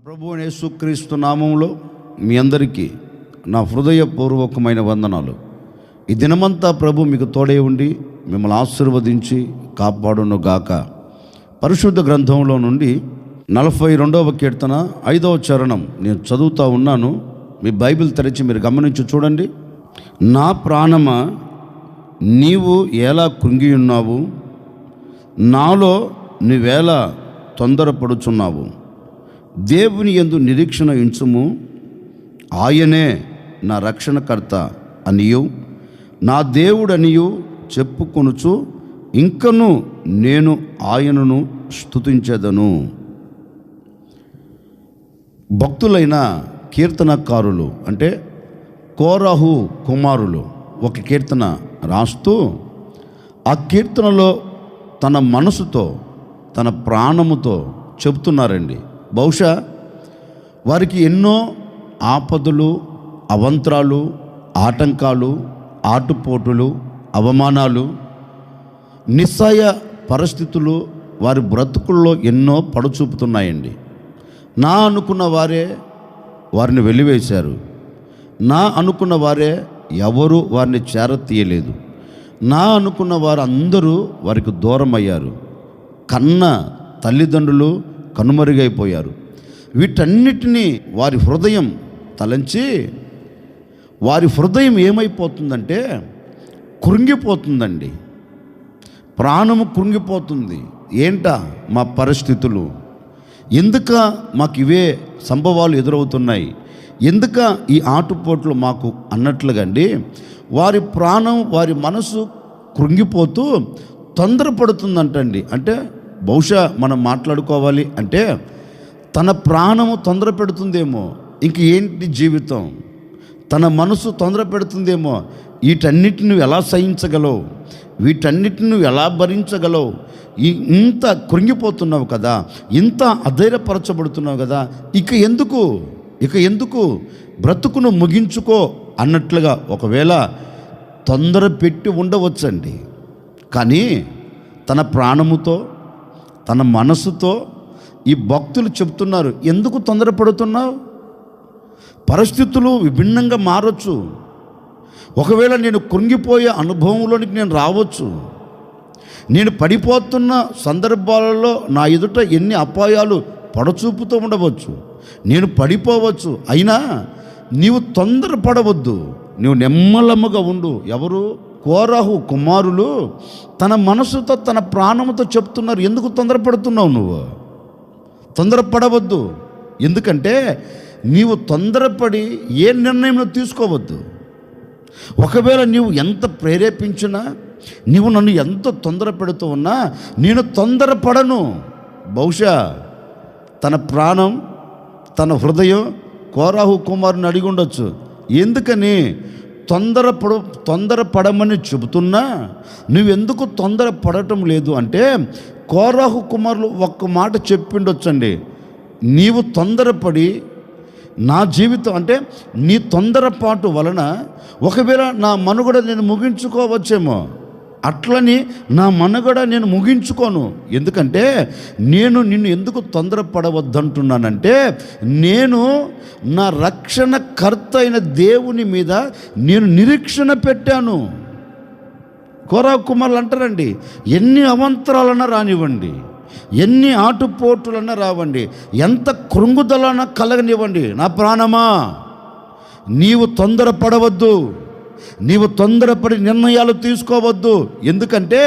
ప్రభువు యేసుక్రీస్తు నామములో మీ అందరికీ నా హృదయపూర్వకమైన వందనాలు. ఈ దినమంతా ప్రభు మీకు తోడే ఉండి మిమ్మల్ని ఆశీర్వదించి కాపాడును గాక. పరిశుద్ధ గ్రంథంలో నుండి 42వ కీర్తన 5వ చరణం నేను చదువుతూ ఉన్నాను. మీ బైబిల్ తెరిచి మీరు గమనించి చూడండి. నా ప్రాణమా, నీవు ఎలా కృంగి ఉన్నావు, నాలో నీవేలా తొందరపడుచున్నావు. దేవుని యందు నిరీక్షణ ఉంచుము, ఆయనే నా రక్షణకర్త అనియు నా దేవుడనియు చెప్పుకొనుచు ఇంకను నేను ఆయనను స్తుతించెదను. భక్తులైన కీర్తనకారులు అంటే కోరహు కుమారులు ఒక కీర్తన రాస్తూ ఆ కీర్తనలో తన మనసుతో తన ప్రాణముతో చెబుతున్నారండి. బహుశా వారికి ఎన్నో ఆపదలు, అవంతరాలు, ఆటంకాలు, ఆటుపోటులు, అవమానాలు, నిస్సహాయ పరిస్థితులు వారి బ్రతుకుల్లో ఎన్నో పడచూపుతున్నాయండి. నా అనుకున్న వారే వారిని వెలివేశారు. నా అనుకున్న వారే ఎవరు వారిని చేరతీయలేదు. నా అనుకున్న వారు అందరూ వారికి దూరం అయ్యారు. కన్న తల్లిదండ్రులు కనుమరుగైపోయారు. వీటన్నిటినీ వారి హృదయం తలంచి వారి హృదయం ఏమైపోతుందంటే కృంగిపోతుందండి. ప్రాణము కృంగిపోతుంది. ఏంటా మా పరిస్థితులు, ఎందుక మాకు ఇవే సంభవాలు ఎదురవుతున్నాయి, ఎందుక ఈ ఆటుపోట్లు మాకు అన్నట్లుగా అండి వారి ప్రాణం వారి మనసు కృంగిపోతూ తొందరపడుతుందంటండి. అంటే బహుశా మనం మాట్లాడుకోవాలి అంటే తన ప్రాణము తొందర పెడుతుందేమో, ఇంక ఏంటి జీవితం, తన మనసు తొందర పెడుతుందేమో, వీటన్నిటిని నువ్వు ఎలా సహించగలవు, వీటన్నిటిని నువ్వు ఎలా భరించగలవు, ఇంత కృంగిపోతున్నావు కదా, ఇంత అధైర్యపరచబడుతున్నావు కదా, ఇక ఎందుకు బ్రతుకును ముగించుకో అన్నట్లుగా ఒకవేళ తొందర పెట్టి ఉండవచ్చండి. కానీ తన ప్రాణముతో తన మనసుతో ఈ భక్తులు చెప్తున్నారు, ఎందుకు తొందరపడుతున్నావు? పరిస్థితులు విభిన్నంగా మారచ్చు. ఒకవేళ నేను కృంగిపోయే అనుభవంలోనికి నేను రావచ్చు. నేను పడిపోతున్న సందర్భాలలో నా ఎదుట ఎన్ని అపాయాలు పడచూపుతూ ఉండవచ్చు. నేను పడిపోవచ్చు. అయినా నీవు తొందరపడవద్దు, నీవు నెమ్మలమ్మగా ఉండు. ఎవరు? కోరహు కుమారులు తన మనసుతో తన ప్రాణముతో చెప్తున్నారు, ఎందుకు తొందరపడుతున్నావు? నువ్వు తొందరపడవద్దు. ఎందుకంటే నీవు తొందరపడి ఏ నిర్ణయం తీసుకోవద్దు. ఒకవేళ నీవు ఎంత ప్రేరేపించినా, నీవు నన్ను ఎంత తొందర పెడుతూ ఉన్నా నేను తొందరపడను. బహుశా తన ప్రాణం తన హృదయం కోరహు కుమారుని అడిగి ఉండొచ్చు, ఎందుకని తొందరపడమని చెబుతున్నా నువ్వెందుకు తొందరపడటం లేదు అంటే కోరహు కుమారులు ఒక్క మాట చెప్పిండొచ్చండి, నీవు తొందరపడి నా జీవితం అంటే నీ తొందరపాటు వలన ఒకవేళ నా మనుగడ నేను ముగించుకోవచ్చేమో, అట్లని నా మనుగడ నేను ముగించుకోను. ఎందుకంటే నేను నిన్ను ఎందుకు తొందరపడవద్దంటున్నానంటే నేను నా రక్షణకర్త అయిన దేవుని మీద నేను నిరీక్షణ పెట్టాను. కోరహు కుమారులు అంటారండి, ఎన్ని అవంతరాలన్నా రానివ్వండి, ఎన్ని ఆటుపోటులన్నా రావండి, ఎంత కృంగుదలన్నా కలగనివ్వండి, నా ప్రాణమా నీవు తొందరపడవద్దు, నీవు తొందరపడి నిర్ణయాలు తీసుకోవద్దు. ఎందుకంటే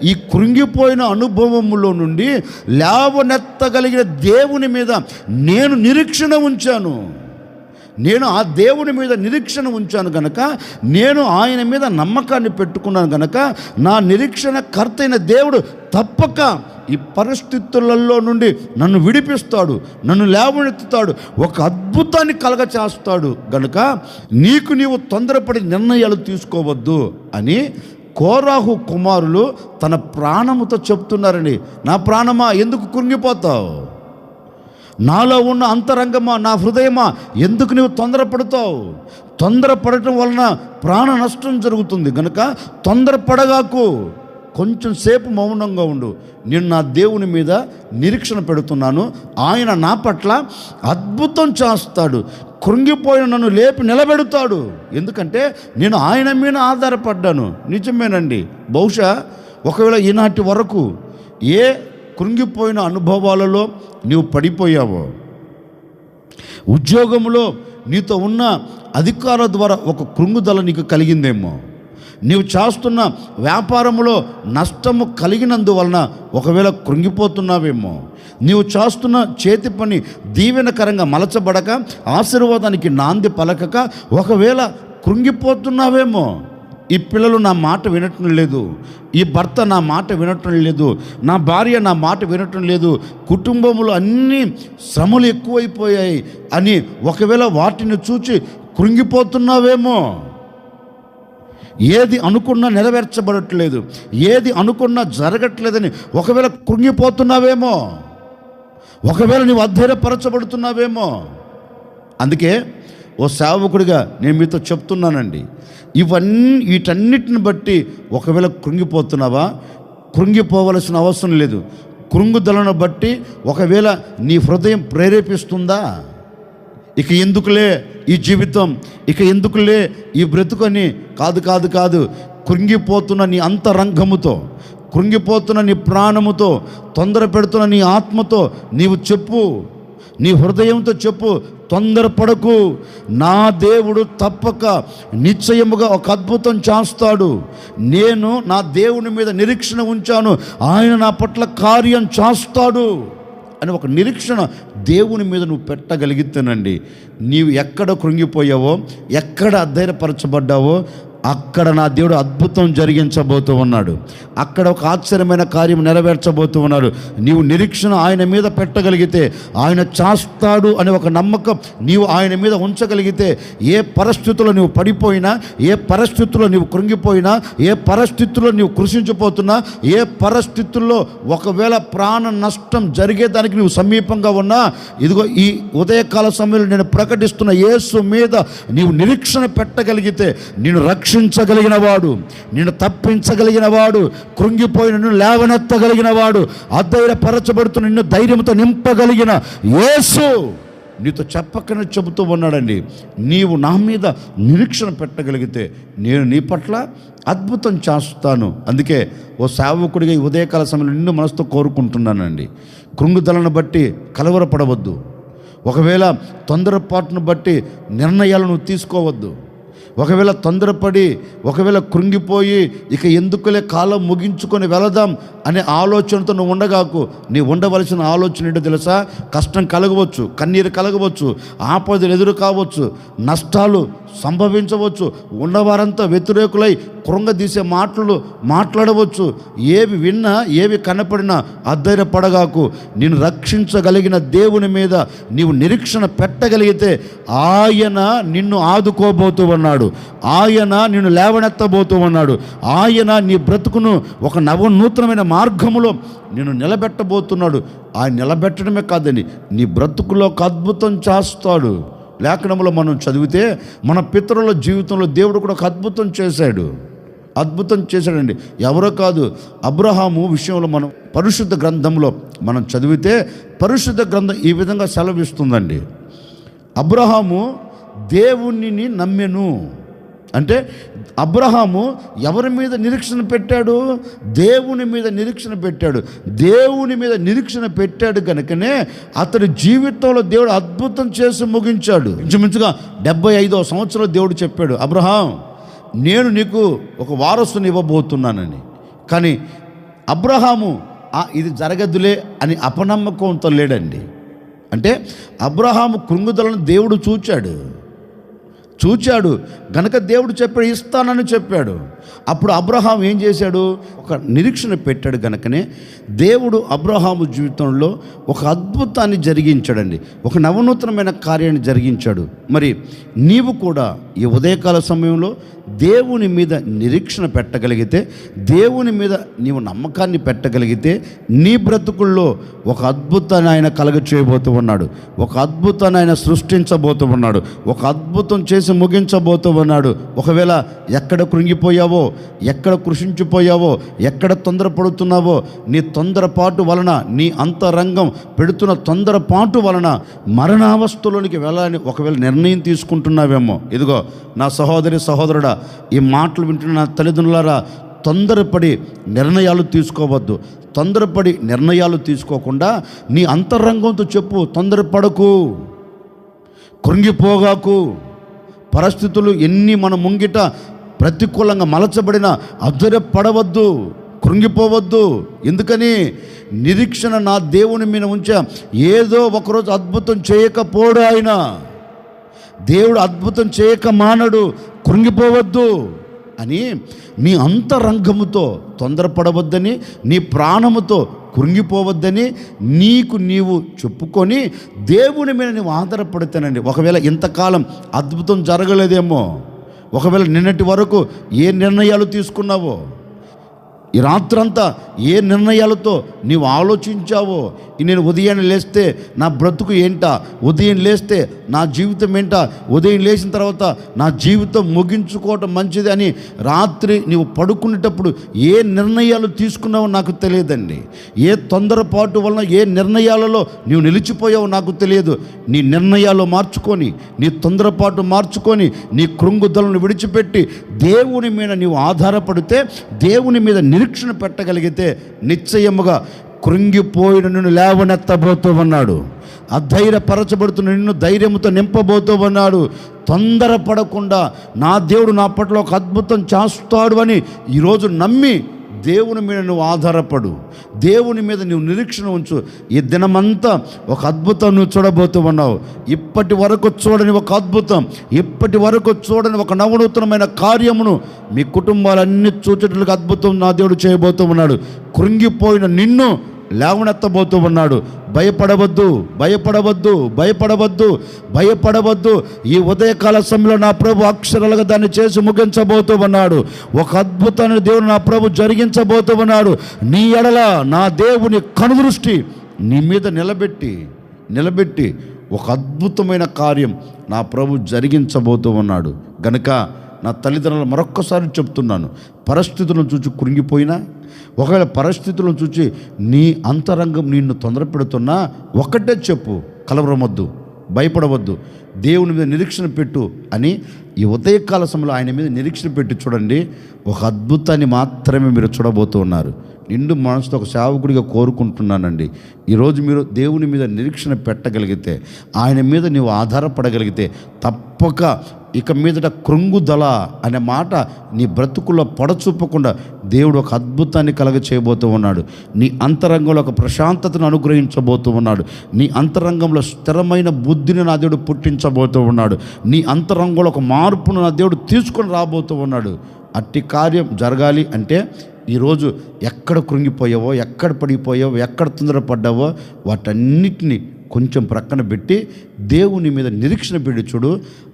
ఈ కృంగిపోయిన అనుభవములో నుండి లేవనెత్తగలిగిన దేవుని మీద నేను నిరీక్షణ ఉంచాను. నేను ఆ దేవుని మీద నిరీక్షణ ఉంచాను గనక, నేను ఆయన మీద నమ్మకాన్ని పెట్టుకున్నాను గనక నా నిరీక్షణ కర్తైన దేవుడు తప్పక ఈ పరిస్థితులలో నుండి నన్ను విడిపిస్తాడు, నన్ను లేవనెత్తుతాడు, ఒక అద్భుతాన్ని కలగచేస్తాడు. గనుక నీవు తొందరపడి నిర్ణయాలు తీసుకోవద్దు అని కోరహు కుమారులు తన ప్రాణముతో చెప్తున్నారని. నా ప్రాణమా ఎందుకు కృంగిపోతావు? నాలో ఉన్న అంతరంగమా, నా హృదయమా, ఎందుకు నీవు తొందరపడతావు? తొందరపడటం వలన ప్రాణ నష్టం జరుగుతుంది. కనుక తొందరపడగాకు. కొంచెం సేపు మౌనంగా ఉండు. నేను నా దేవుని మీద నిరీక్షణ పెడుతున్నాను, ఆయన నా పట్ల అద్భుతం చేస్తాడు, కృంగిపోయిన నన్ను లేపి నిలబెడతాడు. ఎందుకంటే నేను ఆయన మీద ఆధారపడ్డాను. నిజమేనండి. బహుశా ఒకవేళ ఈనాటి వరకు ఏ కృంగిపోయిన అనుభవాలలో నీవు పడిపోయావో, ఉద్యోగంలో నీతో ఉన్న అధికారుల ద్వారా ఒక కృంగుదల నీకు కలిగిందేమో, నీవు చేస్తున్న వ్యాపారంలో నష్టము కలిగినందువలన ఒకవేళ కృంగిపోతున్నావేమో, నీవు చేస్తున్న చేతి పని దీవెనకరంగా మలచబడక ఆశీర్వాదానికి నాంది పలకక ఒకవేళ కృంగిపోతున్నావేమో. ఈ పిల్లలు నా మాట వినటం లేదు, ఈ భర్త నా మాట వినటం లేదు, నా భార్య నా మాట వినటం లేదు, కుటుంబంలో అన్ని శ్రమలు ఎక్కువైపోయాయి అని ఒకవేళ వాటిని చూచి కృంగిపోతున్నావేమో. ఏది అనుకున్నా నెరవేర్చబడట్లేదు, ఏది అనుకున్నా జరగట్లేదని ఒకవేళ కృంగిపోతున్నావేమో, ఒకవేళ నీవు అధైర్యపరచబడుతున్నావేమో. అందుకే ఓ సేవకుడిగా నేను మీతో చెప్తున్నానండి, వీటన్నిటిని బట్టి ఒకవేళ కృంగిపోతున్నావా, కృంగిపోవలసిన అవసరం లేదు. కృంగుదలను బట్టి ఒకవేళ నీ హృదయం ప్రేరేపిస్తుందా, ఇక ఎందుకులే ఈ జీవితం, ఇక ఎందుకులే ఈ బ్రతుకని కాదు కాదు కాదు కృంగిపోతున్న నీ అంతరంగముతో, కృంగిపోతున్న నీ ప్రాణముతో, తొందర పెడుతున్న నీ ఆత్మతో నీవు చెప్పు, నీ హృదయంతో చెప్పు, తొందరపడకు, నా దేవుడు తప్పక నిశ్చయముగా ఒక అద్భుతం చేస్తాడు. నేను నా దేవుని మీద నిరీక్షణ ఉంచాను, ఆయన నా పట్ల కార్యం చేస్తాడు అని ఒక నిరీక్షణ దేవుని మీద నువ్వు పెట్టగలిగితేనండి, నీవు ఎక్కడ కృంగిపోయావో, ఎక్కడ అధైర్యపరచబడ్డావో అక్కడ నా దేవుడు అద్భుతం జరిగించబోతూ ఉన్నాడు, అక్కడ ఒక ఆశ్చర్యమైన కార్యం నెరవేర్చబోతూ ఉన్నాడు. నీవు నిరీక్షణ ఆయన మీద పెట్టగలిగితే, ఆయన చేస్తాడు అనే ఒక నమ్మకం నీవు ఆయన మీద ఉంచగలిగితే, ఏ పరిస్థితుల్లో నీవు పడిపోయినా, ఏ పరిస్థితుల్లో నీవు కృంగిపోయినా, ఏ పరిస్థితుల్లో నీవు కృషించిపోతున్నా, ఏ పరిస్థితుల్లో ఒకవేళ ప్రాణ నష్టం జరిగేదానికి నీవు సమీపంగా ఉన్నా, ఇదిగో ఈ ఉదయకాల సమయంలో నేను ప్రకటిస్తున్న యేసు మీద నీవు నిరీక్షణ పెట్టగలిగితే, నేను రక్షించగలిగిన వాడు, నిన్ను తప్పించగలిగిన వాడు, కృంగిపోయిన నిన్ను లేవనెత్తగలిగిన వాడు, అధైర్యపరచబడుతున్న నిన్ను ధైర్యంతో నింపగలిగిన యేసు నీతో చెప్పకనే చెబుతూ ఉన్నాడండి. నీవు నా మీద నిరీక్షణ పెట్టగలిగితే నేను నీ పట్ల అద్భుతం చేస్తాను. అందుకే ఓ సేవకుడిగా ఈ ఉదయకాల సమయంలో నిన్ను మనసుతో కోరుకుంటున్నానండి, కృంగుదలను బట్టి కలవరపడవద్దు, ఒకవేళ తొందరపాటును బట్టి నిర్ణయాలను తీసుకోవద్దు, ఒకవేళ తొందరపడి ఒకవేళ కృంగిపోయి ఇక ఎందుకులే కాలం ముగించుకొని వెళదాం అనే ఆలోచనతో నువ్వు ఉండగాకు. నీ ఉండవలసిన ఆలోచన ఏంటో తెలుసా? కష్టం కలగవచ్చు, కన్నీరు కలగవచ్చు, ఆపదలు ఎదురు కావచ్చు, నష్టాలు సంభవించవచ్చు, ఉన్నవారంతా వ్యతిరేకులై కృంగదీసే మాటలు మాట్లాడవచ్చు. ఏవి విన్నా ఏవి కనపడినా అధైర్యపడగాకు. నిన్ను రక్షించగలిగిన దేవుని మీద నీవు నిరీక్షణ పెట్టగలిగితే ఆయన నిన్ను ఆదుకోబోతూ ఉన్నాడు, ఆయన నిన్ను లేవనెత్తబోతూ ఉన్నాడు, ఆయన నీ బ్రతుకును ఒక నూతనమైన మార్గములో నిన్ను నిలబెట్టబోతున్నాడు. ఆయన నిలబెట్టడమే కాదని నీ బ్రతుకులో ఒక అద్భుతం చేస్తాడు. లేఖనంలో మనం చదివితే మన పితరుల జీవితంలో దేవుడు కూడా ఒక అద్భుతం చేశాడండి. ఎవరో కాదు, అబ్రహాము విషయంలో మనం పరిశుద్ధ గ్రంథంలో మనం చదివితే పరిశుద్ధ గ్రంథం ఈ విధంగా సెలవిస్తుందండి. అబ్రహాము దేవునిని నమ్మెను అంటే అబ్రహాము ఎవరి మీద నిరీక్షణ పెట్టాడు? దేవుని మీద నిరీక్షణ పెట్టాడు. దేవుని మీద నిరీక్షణ పెట్టాడు కనుకనే అతడి జీవితంలో దేవుడు అద్భుతం చేసి ముగించాడు. ఇంచుమించుగా 75వ సంవత్సరంలో దేవుడు చెప్పాడు, అబ్రహాం నేను నీకు ఒక వారసుని ఇవ్వబోతున్నానని. కానీ అబ్రహాము ఇది జరగదులే అని అపనమ్మకంతో లేడండి. అంటే అబ్రహాము కృంగుదలను దేవుడు చూచాడు గనక దేవుడు చెప్పాడు, ఇస్తానని చెప్పాడు. అప్పుడు అబ్రహాం ఏం చేశాడు? ఒక నిరీక్షణ పెట్టాడు గనకనే దేవుడు అబ్రహాము జీవితంలో ఒక అద్భుతాన్ని జరిగించాడండి, ఒక నవనూతనమైన కార్యాన్ని జరిగించాడు. మరి నీవు కూడా ఈ ఉదయకాల సమయంలో దేవుని మీద నిరీక్షణ పెట్టగలిగితే, దేవుని మీద నీవు నమ్మకాన్ని పెట్టగలిగితే నీ బ్రతుకుల్లో ఒక అద్భుతాన్ని ఆయన కలగచేయబోతూ ఉన్నాడు, ఒక అద్భుతాన్ని ఆయన సృష్టించబోతూ ఉన్నాడు, ఒక అద్భుతం చేసి ముగించబోతూ ఉన్నాడు. ఒకవేళ ఎక్కడ కృంగిపోయావో, పడిపోయావో, ఎక్కడ కృషించిపోయావో, ఎక్కడ తొందరపడుతున్నావో, నీ తొందరపాటు వలన, నీ అంతరంగం పెడుతున్న తొందరపాటు వలన మరణావస్థలోనికి వెళ్ళాలని ఒకవేళ నిర్ణయం తీసుకుంటున్నావేమో, ఇదిగో నా సహోదరి సహోదరుడా, ఈ మాటలు వింటున్న నా తల్లిదండ్రులారా, తొందరపడి నిర్ణయాలు తీసుకోవద్దు. తొందరపడి నిర్ణయాలు తీసుకోకుండా నీ అంతరంగంతో చెప్పు, తొందరపడకు, కృంగిపోగాకు. పరిస్థితులు ఎన్ని మన ముంగిట ప్రతికూలంగా మలచబడిన అధైర్యపడవద్దు, కృంగిపోవద్దు. ఎందుకని? నిరీక్షణ నా దేవుని మీద ఉంచా. ఏదో ఒకరోజు అద్భుతం చేయకపోడు ఆయన. దేవుడు అద్భుతం చేయక మానడు. కృంగిపోవద్దు అని నీ అంతరంగముతో తొందరపడవద్దని, నీ ప్రాణముతో కృంగిపోవద్దని నీకు నీవు చెప్పుకొని దేవుని మీద నీవు ఆధారపడితేనండి. ఒకవేళ ఇంతకాలం అద్భుతం జరగలేదేమో, ఒకవేళ నిన్నటి వరకు ఏ నిర్ణయాలు తీసుకున్నావో, ఈ రాత్రంతా ఏ నిర్ణయాలతో నీవు ఆలోచించావో, నేను ఉదయాన్నే లేస్తే నా బ్రతుకు ఏంటా, ఉదయం లేస్తే నా జీవితం ఏంటా, ఉదయం లేచిన తర్వాత నా జీవితం ముగించుకోవటం మంచిది అని రాత్రి నీవు పడుకునేటప్పుడు ఏ నిర్ణయాలు తీసుకున్నావో నాకు తెలియదండి. ఏ తొందరపాటు వలన ఏ నిర్ణయాలలో నీవు నిలిచిపోయావో నాకు తెలియదు. నీ నిర్ణయాలు మార్చుకొని, నీ తొందరపాటు మార్చుకొని, నీ కృంగుదలను విడిచిపెట్టి దేవుని మీద నీవు ఆధారపడితే, దేవుని మీద నిరీక్షణ పెట్టగలిగితే నిశ్చయముగా కృంగిపోయిన నిన్ను లేవనెత్తబోతూ ఉన్నాడు. అధైర్యపరచబడుతున్న నిన్ను ధైర్యంతో నింపబోతూ ఉన్నాడు. తొందరపడకుండా నా దేవుడు నా పట్ల ఒక అద్భుతం చేస్తాడు అని ఈరోజు నమ్మి దేవుని మీద నువ్వు ఆధారపడు, దేవుని మీద నువ్వు నిరీక్షణ ఉంచు. ఈ దినమంతా ఒక అద్భుతం నువ్వు చూడబోతూ ఉన్నావు. ఇప్పటి వరకు చూడని ఒక అద్భుతం, ఇప్పటి వరకు చూడని ఒక నవనూతనమైన కార్యమును మీ కుటుంబాలన్నీ చూచేటట్లుగా అద్భుతం నా దేవుడు చేయబోతూ ఉన్నాడు. కృంగిపోయిన నిన్ను లేవనెత్తబోతూ ఉన్నాడు. భయపడవద్దు, భయపడవద్దు, భయపడవద్దు, భయపడవద్దు. ఈ ఉదయకాల సమయంలో నా ప్రభు అక్షరాలుగా దాన్ని చేసి ముగించబోతూ ఉన్నాడు. ఒక అద్భుతాన్ని దేవుడు నా ప్రభు జరిగించబోతూ ఉన్నాడు. నీ ఎడల నా దేవుని కనుదృష్టి నీ మీద నిలబెట్టి ఒక అద్భుతమైన కార్యం నా ప్రభు జరిగించబోతూ ఉన్నాడు. గనుక నా తల్లిదండ్రులు మరొక్కసారి చెప్తున్నాను, పరిస్థితులను చూచి కృంగిపోయినా, ఒకవేళ పరిస్థితులను చూచి నీ అంతరంగం నిన్ను తొందర పెడుతున్నా, ఒకటే చెప్పు, కలవరమొద్దు, భయపడవద్దు, దేవుని మీద నిరీక్షణ పెట్టు అని ఈ ఉదయకాల సమయంలో ఆయన మీద నిరీక్షణ పెట్టి చూడండి. ఒక అద్భుతాన్ని మాత్రమే మీరు చూడబోతూ ఉన్నారు. నిండు మనసుతో ఒక సేవకుడిగా కోరుకుంటున్నానండి, ఈరోజు మీరు దేవుని మీద నిరీక్షణ పెట్టగలిగితే, ఆయన మీద నీవు ఆధారపడగలిగితే తప్పక ఇక మీదట కృంగుదల అనే మాట నీ బ్రతుకుల్లో పొడచూపకుండా దేవుడు ఒక అద్భుతాన్ని కలగ చేయబోతూ ఉన్నాడు. నీ అంతరంగంలో ఒక ప్రశాంతతను అనుగ్రహించబోతూ ఉన్నాడు. నీ అంతరంగంలో స్థిరమైన బుద్ధిని నా దేవుడు పుట్టించబోతూ ఉన్నాడు. నీ అంతరంగంలో ఒక మార్పును నా దేవుడు తీసుకొని రాబోతూ ఉన్నాడు. అట్టి కార్యం జరగాలి అంటే ఈరోజు ఎక్కడ కృంగిపోయావో, ఎక్కడ పడిపోయావో, ఎక్కడ తొందరపడ్డావో వాటన్నిటిని కొంచెం ప్రక్కన పెట్టి దేవుని మీద నిరీక్షణ పెట్టి చూడు.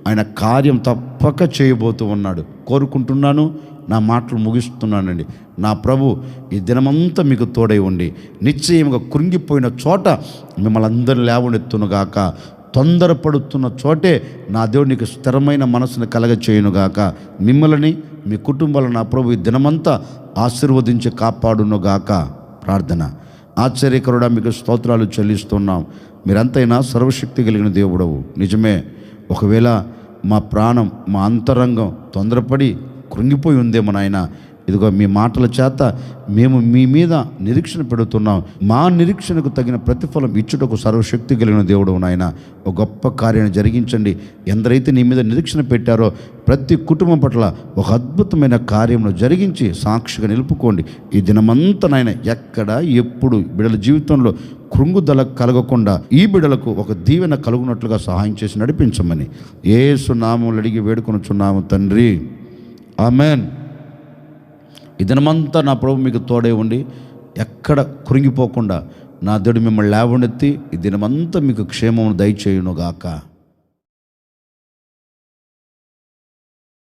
ఆయన కార్యం తప్పక చేయబోతూ ఉన్నాడు. కోరుకుంటున్నాను. నా మాటలు ముగిస్తున్నానండి. నా ప్రభు ఈ దినమంతా మీకు తోడై ఉండి నిశ్చయంగా కృంగిపోయిన చోట మిమ్మల్ని అందరినీ లేవనెత్తునుగాక. తొందరపడుతున్న చోటే నా దేవుడు నీకు స్థిరమైన మనసును కలగ చేయునుగాక. మిమ్మల్ని మీ కుటుంబాలను నా ప్రభు ఈ దినమంతా ఆశీర్వదించి కాపాడునుగాక. ప్రార్థన. ఆశ్చర్యకరుడా మీకు స్తోత్రాలు చెల్లిస్తున్నాం. మీరంతైనా సర్వశక్తి కలిగిన దేవుడవు. నిజమే, ఒకవేళ మా ప్రాణం, మా అంతరంగం తొందరపడి కృంగిపోయి ఉందేమో నాయన, ఇదిగో మీ మాటల చేత మేము మీ మీద నిరీక్షణ పెడుతున్నాం. మా నిరీక్షణకు తగిన ప్రతిఫలం ఇచ్చుటకు సర్వశక్తి కలిగిన దేవుడు నాయన, ఒక గొప్ప కార్యాన్ని జరిగించండి. ఎందరైతే నీ మీద నిరీక్షణ పెట్టారో ప్రతి కుటుంబం పట్ల ఒక అద్భుతమైన కార్యమును జరిగించి సాక్షిగా నిలుపుకోండి. ఈ దినమంతా నాయన ఎక్కడ ఎప్పుడు బిడ్డల జీవితంలో కృంగుదల కలగకుండా ఈ బిడ్డలకు ఒక దీవెన కలుగునట్లుగా సహాయం చేసి నడిపించమని యేసు నామములో అడిగి వేడుకొనుచున్నాము తండ్రి, ఆమెన్. ఈ దినమంతా నా ప్రభు మీకు తోడే ఉండి ఎక్కడ కృంగిపోకుండా నా దేవుడు మిమ్మల్ని లేవనెత్తి ఈ దినమంతా మీకు క్షేమమును దయచేయునుగాక.